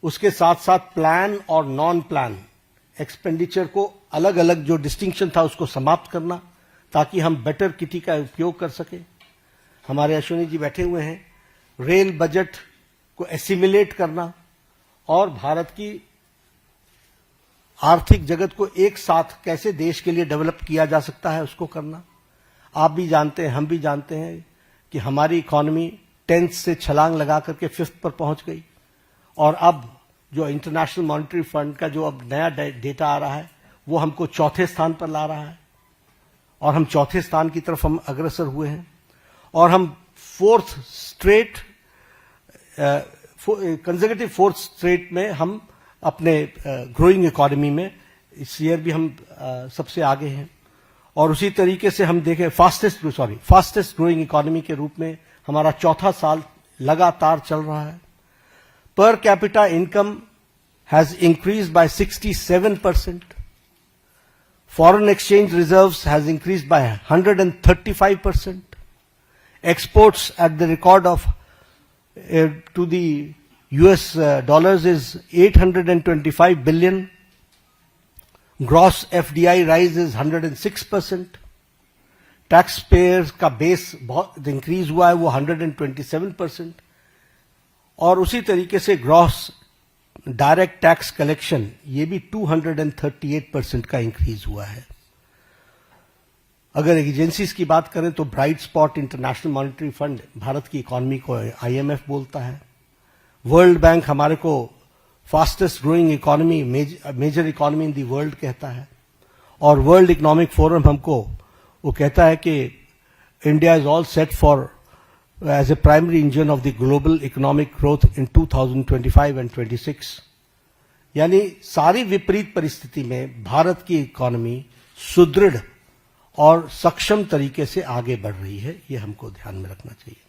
उसके साथ साथ प्लान और नॉन प्लान एक्सपेंडिचर को अलग अलग जो डिस्टिंक्शन था उसको समाप्त करना, ताकि हम बेटर किटी का उपयोग कर सके। हमारे अश्विनी जी बैठे हुए हैं। रेल बजट को एसिमिलेट करना और भारत की आर्थिक जगत को एक साथ कैसे देश के लिए डेवलप किया जा सकता है उसको करना। आप भी जानते हैं, हम भी जानते हैं कि हमारी इकोनॉमी 10th से छलांग लगा करके 5th पर पहुंच गई, और अब जो इंटरनेशनल मॉनेटरी फंड का जो अब नया डेटा आ रहा है वो हमको 4थे स्थान पर ला रहा है, और हम 4थे स्थान की तरफ हम अग्रसर हुए हैं। और हम कंसेक्यूटिव 4th स्ट्रेट में हम अपने ग्रोइंग इकोनॉमी में इस ईयर भी हम सबसे आगे हैं। और उसी तरीके से हम देखें फास्टेस्ट ग्रोइंग इकोनॉमी के रूप में हमारा 4था साल लगातार चल रहा है। Per capita income has increased by 67%. Foreign exchange reserves has increased by 135%. Exports at the record of to the US dollars is 825 billion. Gross FDI rise is 106%. Taxpayers का बेस बहुत इंक्रीज हुआ है, वो 127%. और उसी तरीके से ग्रॉस डायरेक्ट टैक्स कलेक्शन ये भी 238% का इंक्रीज हुआ है। अगर एजेंसीज की बात करें तो bright spot international monetary fund Bharat की इकोनॉमी को IMF बोलता है। वर्ल्ड बैंक हमारे को fastest growing economy, major economy in the world कहता है। और वर्ल्ड इकोनॉमिक फोरम हमको वो कहता है कि India is all set for as a primary engine of the global economic growth in 2025 and 26. यानी सारी विपरीत परिस्थिति में भारत की इकोनॉमी सुदृढ़ और सक्षम तरीके से आगे बढ़ रही है, ये हमको ध्यान में रखना चाहिए।